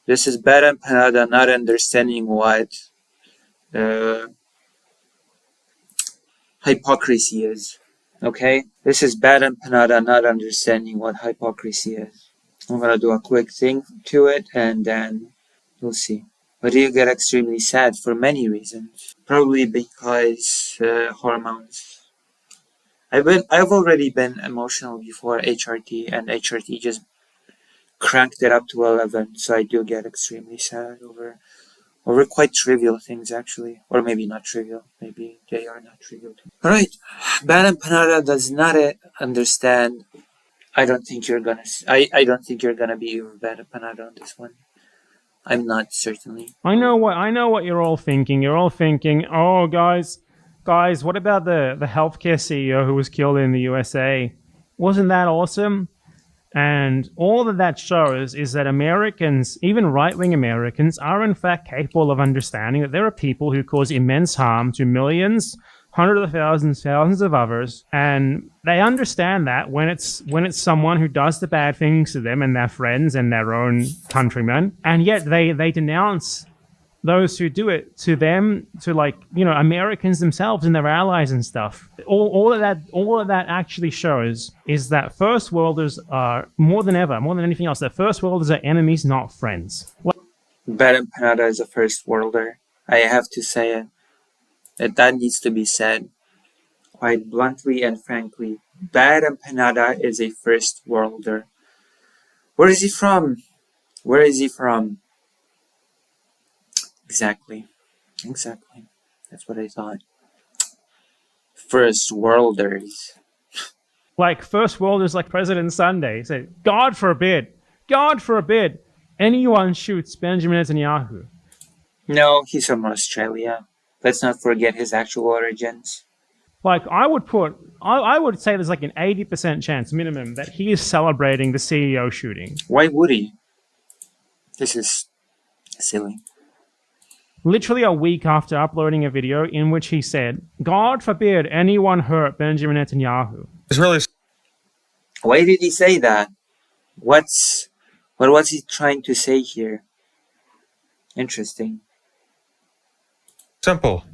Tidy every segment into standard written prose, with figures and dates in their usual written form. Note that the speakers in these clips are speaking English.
This is BadEmpanada not understanding what hypocrisy is. Okay? This is BadEmpanada not understanding what hypocrisy is. I'm gonna do a quick thing to it and then we'll see. But you get extremely sad for many reasons. Probably because hormones. I've already been emotional before HRT, and HRT just cranked it up to 11, so I do get extremely sad over quite trivial things, actually. Or maybe not trivial. Maybe they are not trivial. Alright, BadEmpanada does not understand. I don't think you're gonna be with BadEmpanada on this one. I'm not, certainly. I know what you're all thinking. You're all thinking, oh, guys, what about the healthcare CEO who was killed in the USA? Wasn't that awesome? And all that shows is that Americans, even right-wing Americans, are in fact capable of understanding that there are people who cause immense harm to millions, hundreds of thousands of others, and they understand that when it's someone who does the bad things to them and their friends and their own countrymen, and yet they denounce those who do it to them, to, like, you know, Americans themselves and their allies and stuff. All of that actually shows is that first worlders are more than anything else, that first worlders are enemies, not friends. BadEmpanada is a first worlder. I have to say it. That needs to be said quite bluntly and frankly. BadEmpanada is a first worlder. Where is he from? Exactly. That's what I thought. First worlders. Like first worlders, like President Sunday say, God forbid, anyone shoots Benjamin Netanyahu. No, he's from Australia. Let's not forget his actual origins. Like, I would say there's like an 80% chance minimum that he is celebrating the CEO shooting. Why would he? This is silly. Literally a week after uploading a video in which he said, God forbid anyone hurt Benjamin Netanyahu. Israelis. Why did he say that? What was he trying to say here? Interesting. Simple.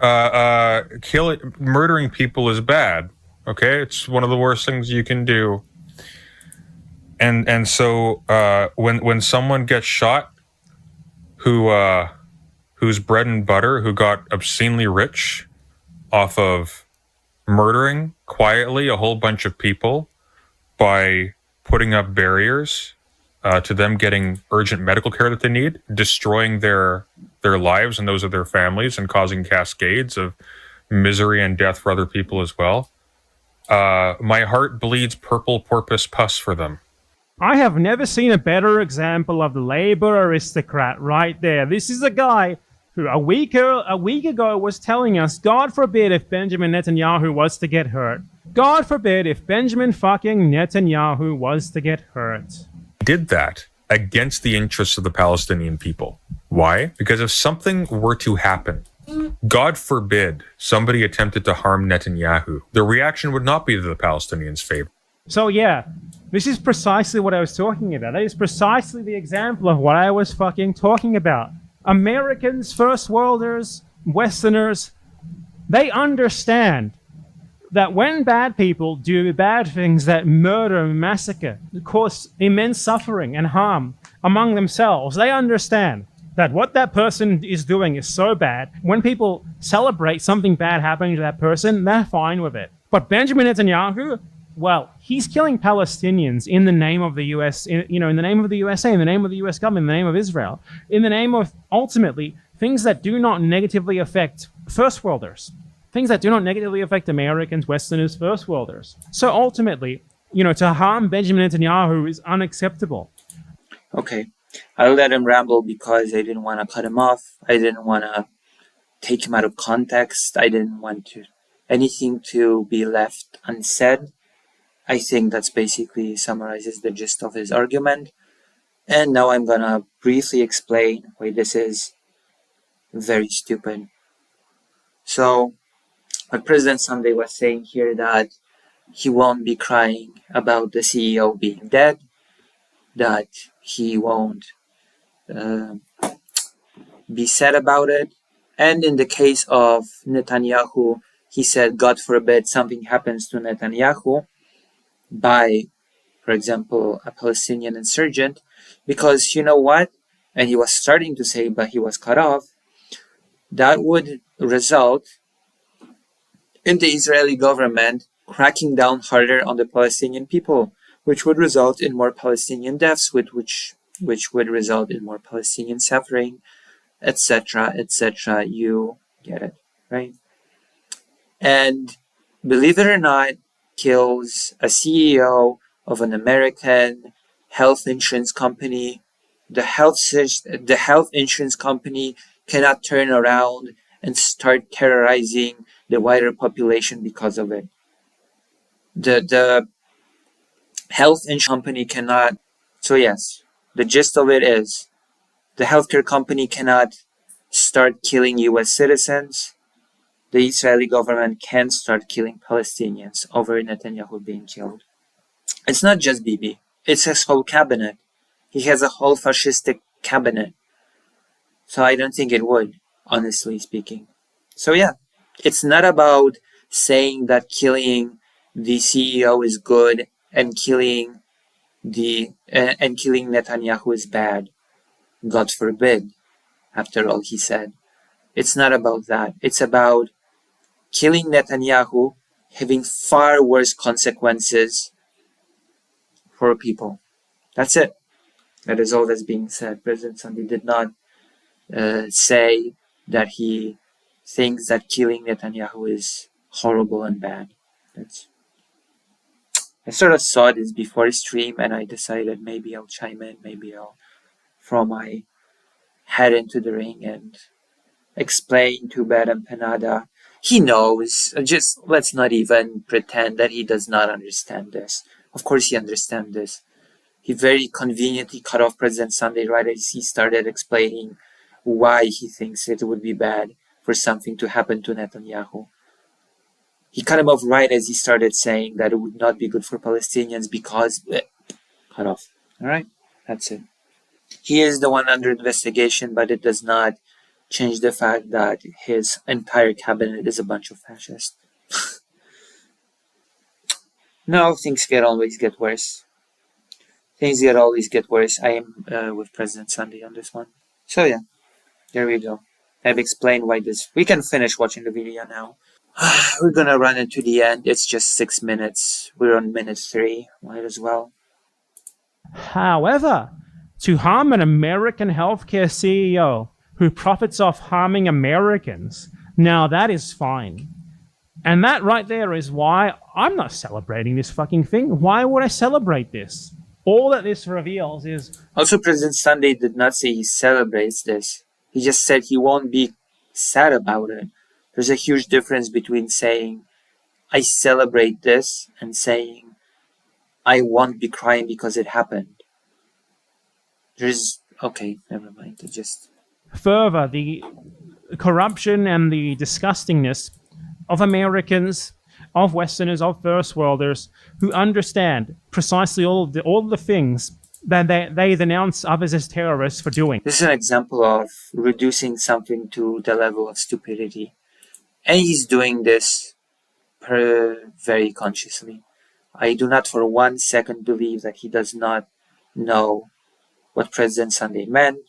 Murdering people is bad. Okay, it's one of the worst things you can do. And so when someone gets shot, whose bread and butter, who got obscenely rich off of murdering quietly a whole bunch of people by putting up barriers to them getting urgent medical care that they need, destroying their lives and those of their families, and causing cascades of misery and death for other people as well. My heart bleeds purple porpoise pus for them. I have never seen a better example of the labor aristocrat right there. This is a guy who a week ago was telling us, God forbid if Benjamin Netanyahu was to get hurt. God forbid if Benjamin fucking Netanyahu was to get hurt. Did that against the interests of the Palestinian people. Why? Because if something were to happen, God forbid somebody attempted to harm Netanyahu, the reaction would not be to the Palestinians' favor. So yeah, this is precisely what I was talking about. That is precisely the example of what I was fucking talking about. Americans, first worlders, Westerners, they understand that when bad people do bad things that murder and massacre, cause immense suffering and harm among themselves, they understand that what that person is doing is so bad. When people celebrate something bad happening to that person, they're fine with it. But Benjamin Netanyahu, well, he's killing Palestinians in the name of the US, in the name of the USA, in the name of the US government, in the name of Israel, in the name of, ultimately, things that do not negatively affect first worlders, things that do not negatively affect Americans, Westerners, first worlders. So ultimately, to harm Benjamin Netanyahu is unacceptable. Okay, I let him ramble because I didn't want to cut him off. I didn't want to take him out of context. I didn't want anything to be left unsaid. I think that's basically summarizes the gist of his argument. And now I'm gonna briefly explain why this is very stupid. So, what President Sunday was saying here, that he won't be crying about the CEO being dead, that he won't be sad about it. And in the case of Netanyahu, he said, God forbid something happens to Netanyahu by, for example, a Palestinian insurgent, because you know what? And he was starting to say, but he was cut off. That would result in the Israeli government cracking down harder on the Palestinian people, which would result in more Palestinian deaths, which would result in more Palestinian suffering, etc., etc. You get it, right? And believe it or not, kills a CEO of an American health insurance company. The health insurance company cannot turn around and start terrorizing the wider population because of it. The health insurance company cannot. So yes, the gist of it is the healthcare company cannot start killing U.S. citizens. The Israeli government can start killing Palestinians over Netanyahu being killed. It's not just Bibi. It's his whole cabinet. He has a whole fascistic cabinet. So I don't think it would, honestly speaking. So yeah, it's not about saying that killing the CEO is good and killing Netanyahu is bad. God forbid, after all he said. It's not about that. It's about killing Netanyahu having far worse consequences for people. That's it. That is all that's being said. President Sunday did not say that he thinks that killing Netanyahu is horrible and bad. I sort of saw this before the stream and I decided maybe I'll chime in, maybe I'll throw my head into the ring and explain to BadEmpanada. He knows. Just let's not even pretend that he does not understand this. Of course he understands this. He very conveniently cut off President Sunday right as he started explaining why he thinks it would be bad for something to happen to Netanyahu. He cut him off right as he started saying that it would not be good for Palestinians because... cut off. Alright? That's it. He is the one under investigation, but it does not change the fact that his entire cabinet is a bunch of fascists. No, things always get worse. Things always get worse. I am with President Sunday on this one. So yeah, there we go. I've explained why this... We can finish watching the video now. We're gonna run into the end. It's just 6 minutes. We're on minute 3. Might as well. However, to harm an American healthcare CEO who profits off harming Americans, now that is fine. And that right there is why I'm not celebrating this fucking thing. Why would I celebrate this? All that this reveals is... Also, President Sunday did not say he celebrates this. He just said he won't be sad about it. There's a huge difference between saying, I celebrate this, and saying, I won't be crying because it happened. There's... Okay, never mind. It just... Further, the corruption and the disgustingness of Americans, of Westerners, of First Worlders, who understand precisely all the things that they denounce others as terrorists for doing. This is an example of reducing something to the level of stupidity. And he's doing this very consciously. I do not for 1 second believe that he does not know what President Sunday meant.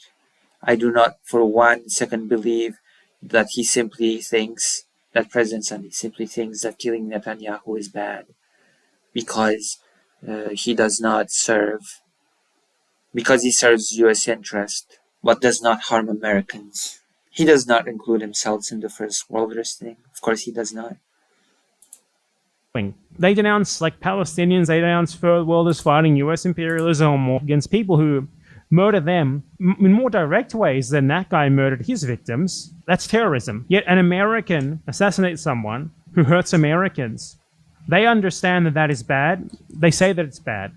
I do not for 1 second believe that he simply thinks that President Sunday simply thinks that killing Netanyahu is bad because he does not serve, because he serves U.S. interest, but does not harm Americans. He does not include himself in the First Worlders thing. Of course he does not. They denounce, like Palestinians, they denounce Third Worlders fighting U.S. imperialism against people who murder them in more direct ways than that guy murdered his victims. That's terrorism. Yet an American assassinates someone who hurts Americans. They understand that that is bad. They say that it's bad.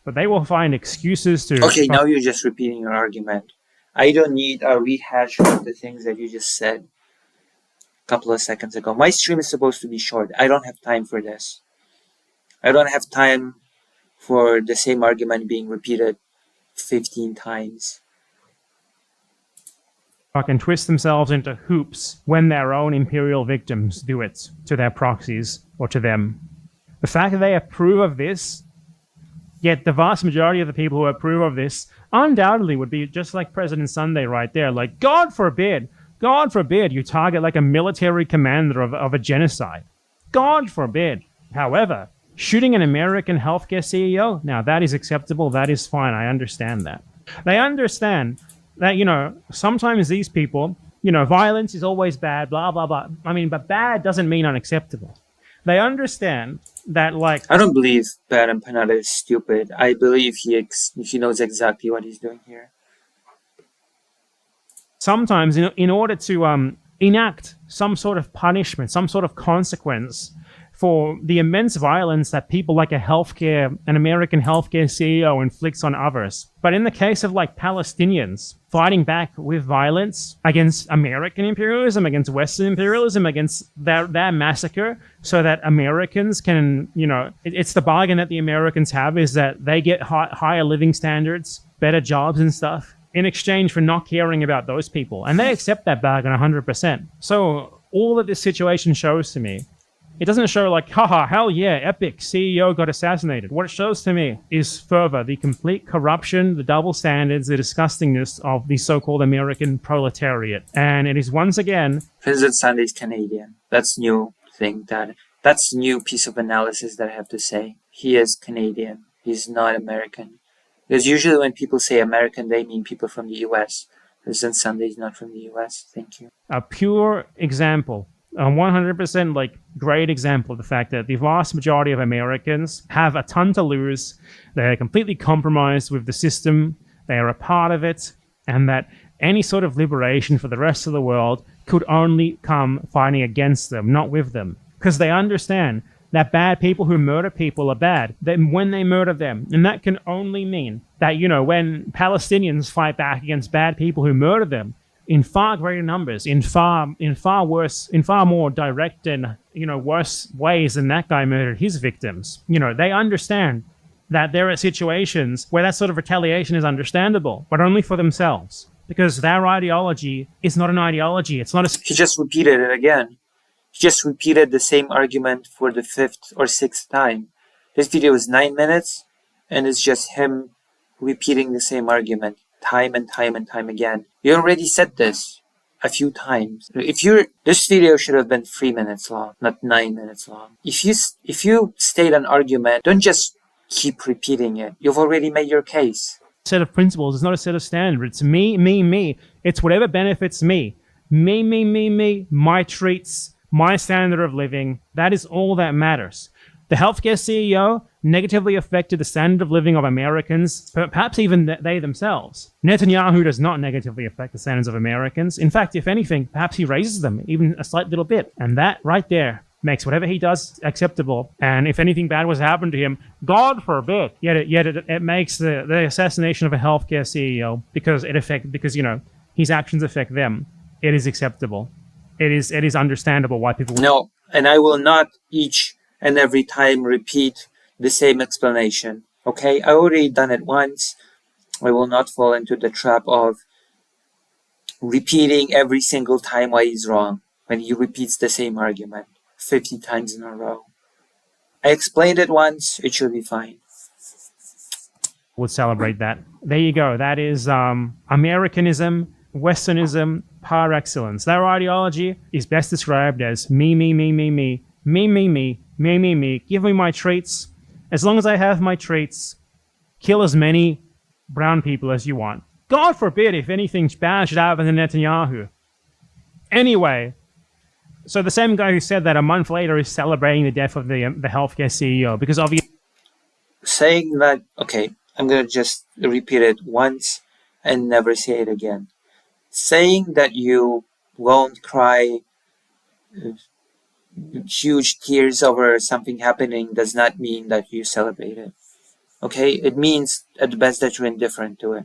But they will find excuses to... Okay, now you're just repeating your argument. I don't need a rehash of the things that you just said a couple of seconds ago. My stream is supposed to be short. I don't have time for this. I don't have time for the same argument being repeated 15 times. fucking twist themselves into hoops when their own imperial victims do it to their proxies or to them. The fact that they approve of this, yet the vast majority of the people who approve of this undoubtedly would be just like President Sunday right there. Like, God forbid you target like a military commander of a genocide. God forbid. However, shooting an American healthcare CEO, now that is acceptable, that is fine, I understand that. They understand that, sometimes these people, violence is always bad, blah, blah, blah. I mean, but bad doesn't mean unacceptable. They understand that, like... I don't believe BadEmpanada is stupid. I believe he knows exactly what he's doing here. Sometimes, in order to enact some sort of punishment, some sort of consequence for the immense violence that people like an American healthcare CEO inflicts on others. But in the case of like Palestinians fighting back with violence against American imperialism, against Western imperialism, against their massacre, so that Americans can, it's the bargain that the Americans have is that they get higher living standards, better jobs and stuff in exchange for not caring about those people. And they accept that bargain 100%. So all that this situation shows to me, it doesn't show like, haha, hell yeah, epic, CEO got assassinated. What it shows to me is further the complete corruption, the double standards, the disgustingness of the so-called American proletariat. And it is once again... President Sunday's Canadian. That's new thing. That's new piece of analysis that I have to say. He is Canadian. He's not American. Because usually when people say American, they mean people from the US. President Sunday is not from the US. Thank you. A pure example. A 100% like great example of the fact that the vast majority of Americans have a ton to lose. They are completely compromised with the system. They are a part of it. And that any sort of liberation for the rest of the world could only come fighting against them, not with them. Because they understand that bad people who murder people are bad when they murder them. And that can only mean that, when Palestinians fight back against bad people who murder them, in far greater numbers, in far more direct and, worse ways than that guy murdered his victims. They understand that there are situations where that sort of retaliation is understandable, but only for themselves. Because their ideology is not an ideology. It's not a... He just repeated it again. He just repeated the same argument for the 5th or 6th time. This video is 9 minutes, and it's just him repeating the same argument. Time and time and time again. You already said this a few times. This video should have been 3 minutes long, not 9 minutes long. If you state an argument, don't just keep repeating it. You've already made your case. Set of principles. It's not a set of standards. Me. It's whatever benefits me. Me. My treats, my standard of living. That is all that matters. The healthcare CEO negatively affected the standard of living of Americans, perhaps even they themselves. Netanyahu does not negatively affect the standards of Americans. In fact, if anything, perhaps he raises them even a slight little bit. And that right there makes whatever he does acceptable. And if anything bad was to happen to him, God forbid. Yet it makes the assassination of a healthcare CEO because his actions affect them. It is acceptable. It is understandable why people... No, and I will not each and every time repeat the same explanation. Okay? I already done it once. I will not fall into the trap of repeating every single time why he's wrong when he repeats the same argument 50 times in a row. I explained it once, it should be fine. Would celebrate that. There you go. That is Americanism, Westernism par excellence. Their ideology is best described as me. Give me my treats. As long as I have my treats, kill as many brown people as you want. God forbid if anything bad should happen to Netanyahu. Anyway, so the same guy who said that a month later is celebrating the death of the healthcare CEO because obviously... Saying that, okay, I'm going to just repeat it once and never say it again. Saying that you won't cry huge tears over something happening does not mean that you celebrate it. Okay? It means at the best that you're indifferent to it.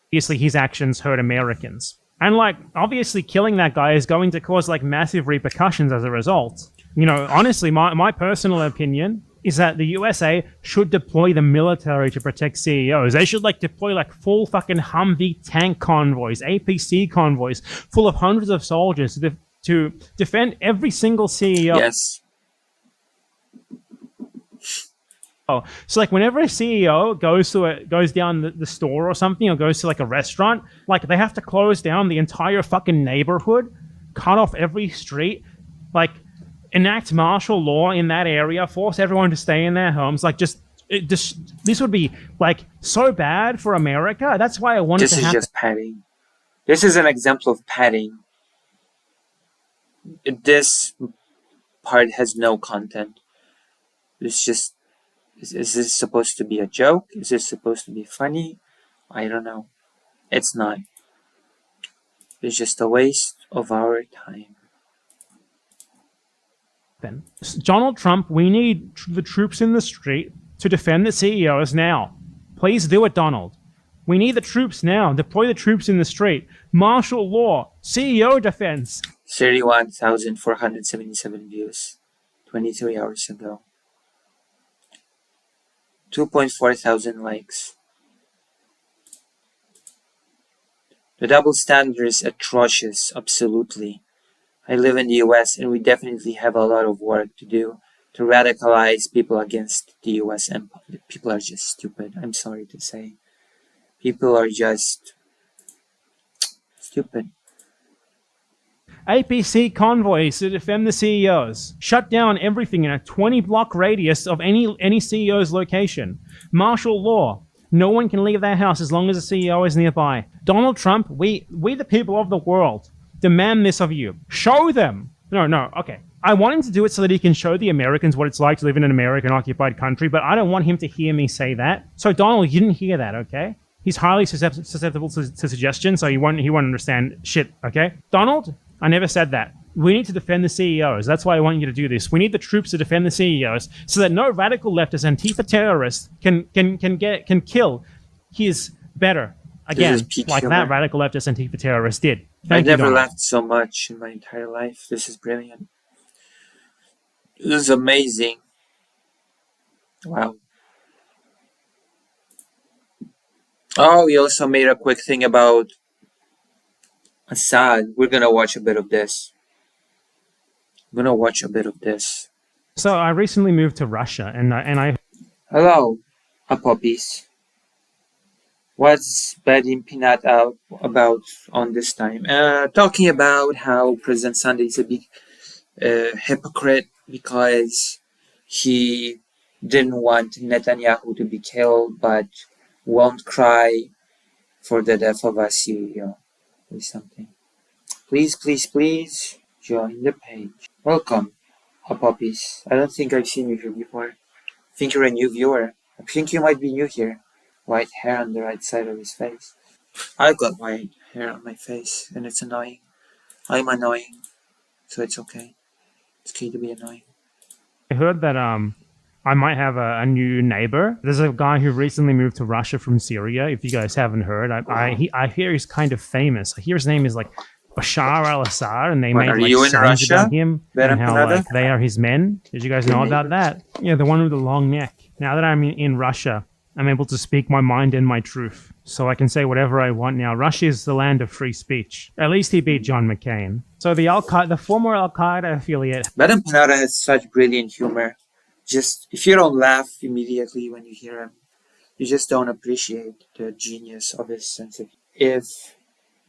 Obviously, his actions hurt Americans. And, obviously killing that guy is going to cause, massive repercussions as a result. Honestly, my personal opinion is that the USA should deploy the military to protect CEOs. They should deploy full fucking Humvee tank convoys, APC convoys, full of hundreds of soldiers to defend every single CEO. Yes. So whenever a CEO goes down the store or something, or goes to a restaurant, they have to close down the entire fucking neighborhood, cut off every street, enact martial law in that area, force everyone to stay in their homes. This would be so bad for America. That's why I wanted to. This is just padding. This is an example of padding. This part has no content. It's just. Is this supposed to be a joke? Is this supposed to be funny? I don't know. It's not. It's just a waste of our time. Then, Donald Trump, we need the troops in the street to defend the CEOs now. Please do it, Donald. We need the troops now. Deploy the troops in the street. Martial law. CEO defense. 31,477 views. 23 hours ago. 2.4 thousand likes. The double standard is atrocious, absolutely. I live in the US and we definitely have a lot of work to do to radicalize people against the US empire. People are just stupid, I'm sorry to say. People are just stupid. APC convoys to defend the CEOs. Shut down everything in a 20-block radius of any CEO's location. Martial law. No one can leave their house as long as the CEO is nearby. Donald Trump, we the people of the world, demand this of you. Show them. No, okay. I want him to do it so that he can show the Americans what it's like to live in an American-occupied country, but I don't want him to hear me say that. So, Donald, you didn't hear that, okay? He's highly susceptible to suggestion, so he won't understand shit, okay? Donald, I never said that. We need to defend the CEOs. That's why I want you to do this. We need the troops to defend the CEOs so that no radical leftist Antifa terrorist can kill his better again, like that radical leftist Antifa terrorist did. I never laughed so much in my entire life. This is brilliant. This is amazing. Wow. Oh, we also made a quick thing about Assad. We're gonna watch a bit of this. So I recently moved to Russia, and I. Hello, puppies. What's BadEmpanada about on this time? Talking about how President Sunday is a big hypocrite because he didn't want Netanyahu to be killed, but won't cry for the death of a CEO or something. Please join the page. Welcome, puppies. I don't think I've seen you here before. I think you're a new viewer. I think you might be new here. White hair on the right side of his face. I've got white hair on my face, and it's annoying. I'm annoying, so it's okay. It's okay to be annoying. I heard that I might have a new neighbor. There's a guy who recently moved to Russia from Syria. If you guys haven't heard, I hear he's kind of famous. I hear his name is Bashar al-Assad, and they made songs about him and how they are his men. Did you guys know about that? Yeah, the one with the long neck. Now that I'm in Russia, I'm able to speak my mind and my truth, so I can say whatever I want now. Russia is the land of free speech. At least he beat John McCain. So the former Al-Qaeda affiliate. BadEmpanada has such brilliant humor. Just, if you don't laugh immediately when you hear him, you just don't appreciate the genius of his sense of humor. If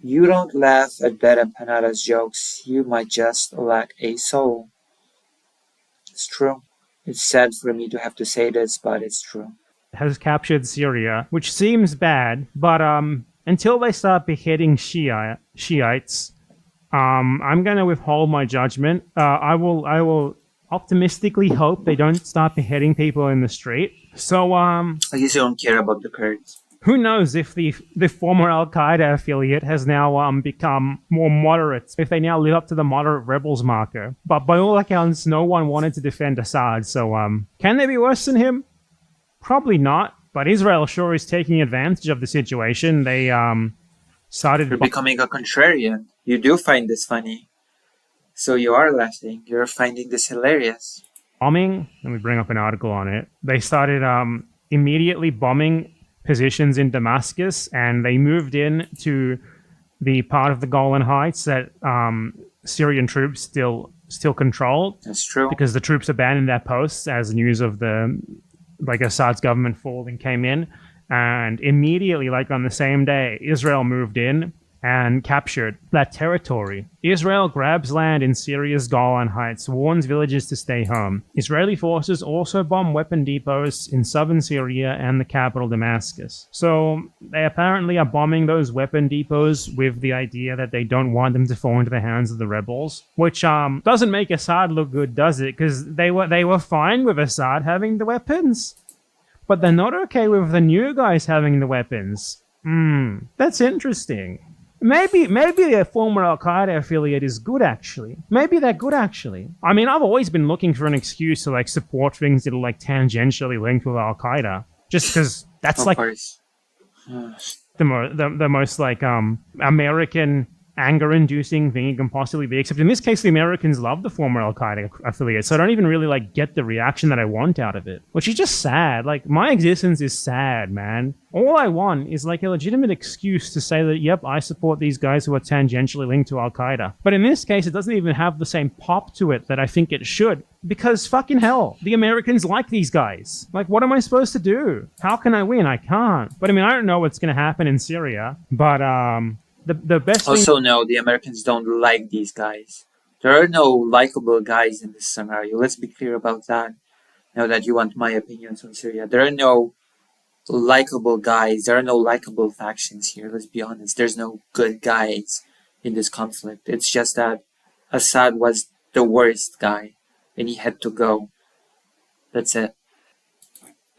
you don't laugh at BadEmpanada's jokes, you might just lack a soul. It's true. It's sad for me to have to say this, but it's true. Has captured Syria, which seems bad, but until they start beheading Shiites, I'm going to withhold my judgment. I will optimistically hope they don't start beheading people in the street. So I guess you don't care about the Kurds. Who knows if the former Al-Qaeda affiliate has now become more moderate, if they now live up to the moderate rebels marker. But by all accounts, no one wanted to defend Assad, so can they be worse than him? Probably not, but Israel sure is taking advantage of the situation. They started... You're becoming a contrarian. You do find this funny. So you are laughing. You're finding this hilarious. bombing. Let me bring up an article on it. They started immediately bombing positions in Damascus, and they moved in to the part of the Golan Heights that Syrian troops still control. That's true. Because the troops abandoned their posts as news of Assad's government falling came in, and immediately, on the same day, Israel moved in and captured that territory. Israel grabs land in Syria's Golan Heights, warns villagers to stay home. Israeli forces also bomb weapon depots in southern Syria and the capital Damascus. So they apparently are bombing those weapon depots with the idea that they don't want them to fall into the hands of the rebels, which doesn't make Assad look good, does it? Because they were fine with Assad having the weapons, but they're not okay with the new guys having the weapons. That's interesting. Maybe a former Al-Qaeda affiliate is good, actually. Maybe they're good, actually. I mean, I've always been looking for an excuse to, support things that are, tangentially linked with Al-Qaeda. Just because that's, Of course. the most, American anger-inducing thing you can possibly be. Except in this case, the Americans love the former Al-Qaeda affiliate, so I don't even really, get the reaction that I want out of it. Which is just sad. My existence is sad, man. All I want is, a legitimate excuse to say that, yep, I support these guys who are tangentially linked to Al-Qaeda. But in this case, it doesn't even have the same pop to it that I think it should. Because fucking hell, the Americans like these guys. What am I supposed to do? How can I win? I can't. But I mean, I don't know what's going to happen in Syria, but, the best thing... Also, no, the Americans don't like these guys. There are no likable guys in this scenario. Let's be clear about that. Now that you want my opinions on Syria, there are no likable guys. There are no likable factions here. Let's be honest. There's no good guys in this conflict. It's just that Assad was the worst guy, and he had to go. That's it.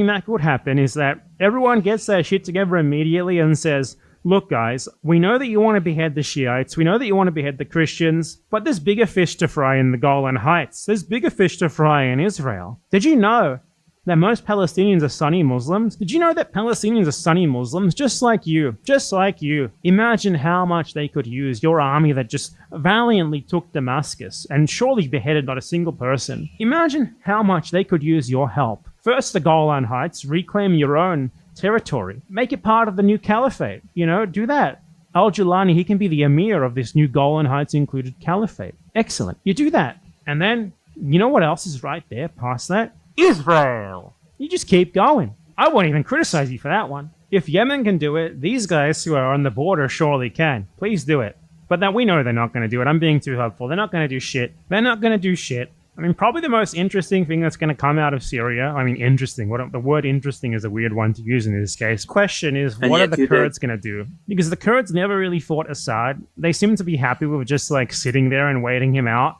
That could happen is that everyone gets their shit together immediately and says, look, guys, we know that you want to behead the Shiites, we know that you want to behead the Christians, but there's bigger fish to fry in the Golan Heights. There's bigger fish to fry in Israel. Did you know that most Palestinians are Sunni Muslims? Did you know that Palestinians are Sunni Muslims? Just like you. Just like you. Imagine how much they could use your army that just valiantly took Damascus and surely beheaded not a single person. Imagine how much they could use your help. First the Golan Heights, reclaim your own territory. Make it part of the new caliphate. Do that. Al-Julani, he can be the emir of this new Golan Heights included caliphate. Excellent. You do that. And then, you know what else is right there past that? Israel. You just keep going. I won't even criticize you for that one. If Yemen can do it, these guys who are on the border surely can. Please do it. But now we know they're not going to do it. I'm being too hopeful. They're not going to do shit. They're not going to do shit. I mean, probably the most interesting thing that's going to come out of Syria, I mean, interesting. The word interesting is a weird one to use in this case. Question is, what are the Kurds going to do? Because the Kurds never really fought Assad. They seem to be happy with just sitting there and waiting him out.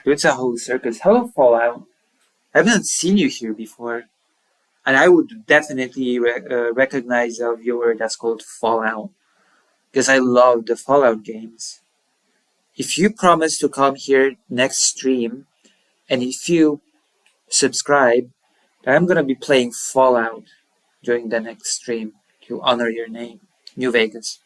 It's a whole circus. Hello, Fallout. I haven't seen you here before. And I would definitely recognize a viewer that's called Fallout. Because I love the Fallout games. If you promise to come here next stream, and if you subscribe, I'm going to be playing Fallout during the next stream to honor your name, New Vegas.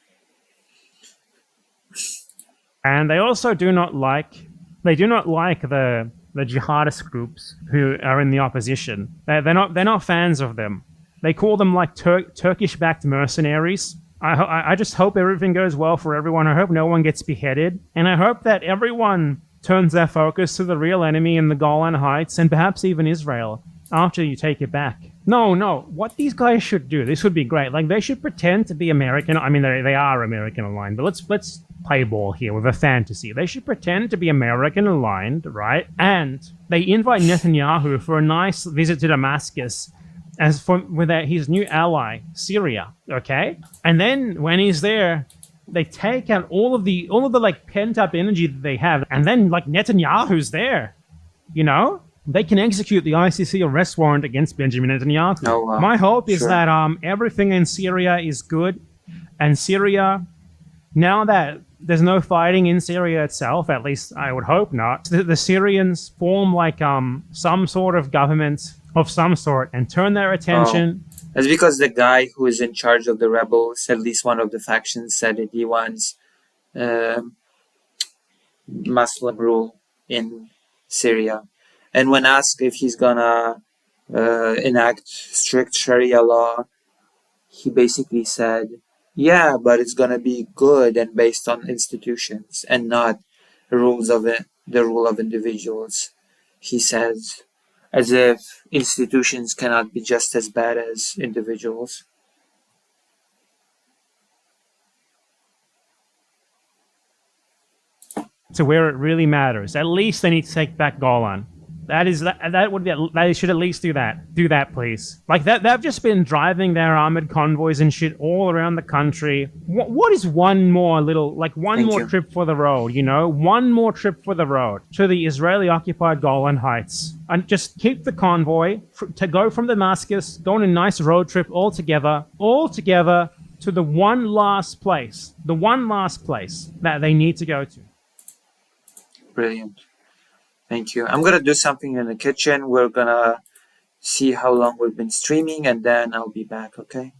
And they also do not like the jihadist groups who are in the opposition. They're not fans of them. They call them Turkish-backed mercenaries. I just hope everything goes well for everyone. I hope no one gets beheaded. And I hope that everyone turns their focus to the real enemy in the Golan Heights and perhaps even Israel after you take it back. No. What these guys should do, this would be great. They should pretend to be American. I mean, they are American aligned, but let's play ball here with a fantasy. They should pretend to be American aligned, right? And they invite Netanyahu for a nice visit to Damascus with his new ally, Syria, okay? And then when he's there, they take out all of the pent up energy that they have, and then Netanyahu's there, they can execute the ICC arrest warrant against Benjamin Netanyahu. My hope is that everything in Syria is good, and Syria, now that there's no fighting in Syria itself, at least I would hope not, the Syrians form some sort of government of some sort and turn their attention. That's because the guy who is in charge of the rebels, at least one of the factions, said that he wants Muslim rule in Syria. And when asked if he's gonna enact strict Sharia law, he basically said, yeah, but it's gonna be good and based on institutions and not the rules of it, the rule of individuals. He says, as if institutions cannot be just as bad as individuals. To where it really matters. At least they need to take back Golan. That would be. They should at least do that. Do that, please. Like that. They've just been driving their armored convoys and shit all around the country. What is one more little, like one Thank more you. trip for the road? You know, one more trip for the road to the Israeli-occupied Golan Heights, and just keep the convoy to go from Damascus, go on a nice road trip all together to the one last place that they need to go to. Brilliant. Thank you. I'm gonna do something in the kitchen. We're gonna see how long we've been streaming and then I'll be back, okay?